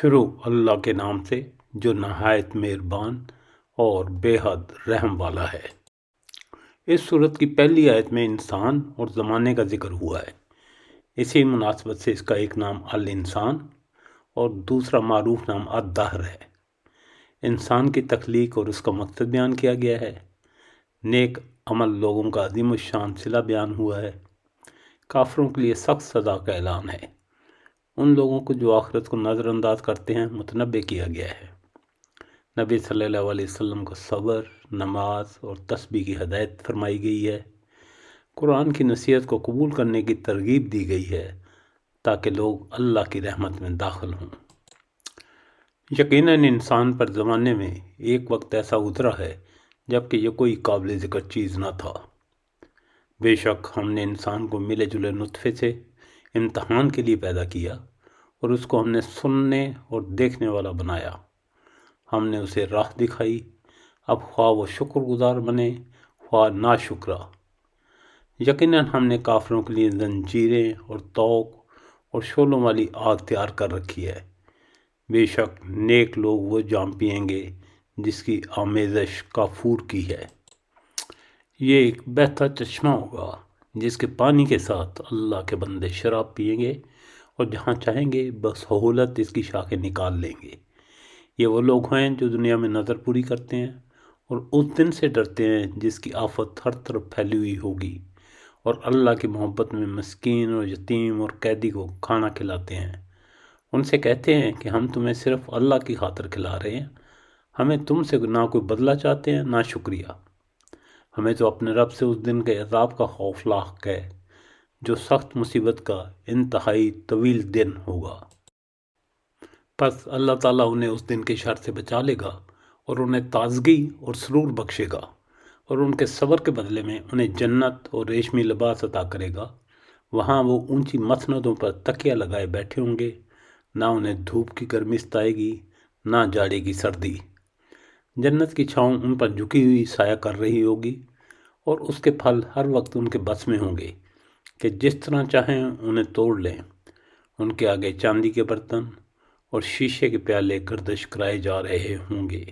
شروع اللہ کے نام سے جو نہایت مہربان اور بے حد رحم والا ہے۔ اس سورت کی پہلی آیت میں انسان اور زمانے کا ذکر ہوا ہے۔ اسی مناسبت سے اس کا ایک نام الانسان اور دوسرا معروف نام الدہر ہے۔ انسان کی تخلیق اور اس کا مقصد بیان کیا گیا ہے۔ نیک عمل لوگوں کا عظیم الشان صلہ بیان ہوا ہے۔ کافروں کے لیے سخت سزا کا اعلان ہے۔ ان لوگوں کو جو آخرت کو نظر انداز کرتے ہیں متنبع کیا گیا ہے۔ نبی صلی اللہ علیہ وسلم کو صبر، نماز اور تسبیح کی ہدایت فرمائی گئی ہے۔ قرآن کی نصیحت کو قبول کرنے کی ترغیب دی گئی ہے تاکہ لوگ اللہ کی رحمت میں داخل ہوں۔ یقیناً انسان پر زمانے میں ایک وقت ایسا گزرا ہے جبکہ یہ کوئی قابل ذکر چیز نہ تھا۔ بے شک ہم نے انسان کو ملے جلے نطفے سے امتحان کے لیے پیدا کیا اور اس کو ہم نے سننے اور دیکھنے والا بنایا۔ ہم نے اسے راہ دکھائی، اب خواہ وہ شکر گزار بنے خواہ ناشکرا۔ یقیناً ہم نے کافروں کے لیے زنجیریں اور طوق اور شعلوں والی آگ تیار کر رکھی ہے۔ بے شک نیک لوگ وہ جام پئیں گے جس کی آمیزش کافور کی ہے۔ یہ ایک بہتا چشمہ ہوگا جس کے پانی کے ساتھ اللہ کے بندے شراب پئیں گے اور جہاں چاہیں گے بسہولت اس کی شاخیں نکال لیں گے۔ یہ وہ لوگ ہیں جو دنیا میں نظر پوری کرتے ہیں اور اس دن سے ڈرتے ہیں جس کی آفت ہر طرف پھیلی ہوئی ہوگی، اور اللہ کی محبت میں مسکین اور یتیم اور قیدی کو کھانا کھلاتے ہیں۔ ان سے کہتے ہیں کہ ہم تمہیں صرف اللہ کی خاطر کھلا رہے ہیں، ہمیں تم سے نہ کوئی بدلہ چاہتے ہیں نہ شکریہ۔ ہمیں تو اپنے رب سے اس دن کے عذاب کا خوف لاحق ہے جو سخت مصیبت کا انتہائی طویل دن ہوگا۔ پس اللہ تعالیٰ انہیں اس دن کے شر سے بچا لے گا اور انہیں تازگی اور سرور بخشے گا، اور ان کے صبر کے بدلے میں انہیں جنت اور ریشمی لباس عطا کرے گا۔ وہاں وہ اونچی مسندوں پر تکیہ لگائے بیٹھے ہوں گے، نہ انہیں دھوپ کی گرمی ستائے گی نہ جاڑے کی سردی۔ جنت کی چھاؤں ان پر جھکی ہوئی سایہ کر رہی ہوگی، اور اس کے پھل ہر وقت ان کے بس میں ہوں گے کہ جس طرح چاہیں انہیں توڑ لیں۔ ان کے آگے چاندی کے برتن اور شیشے کے پیالے گردش کرائے جا رہے ہوں گے۔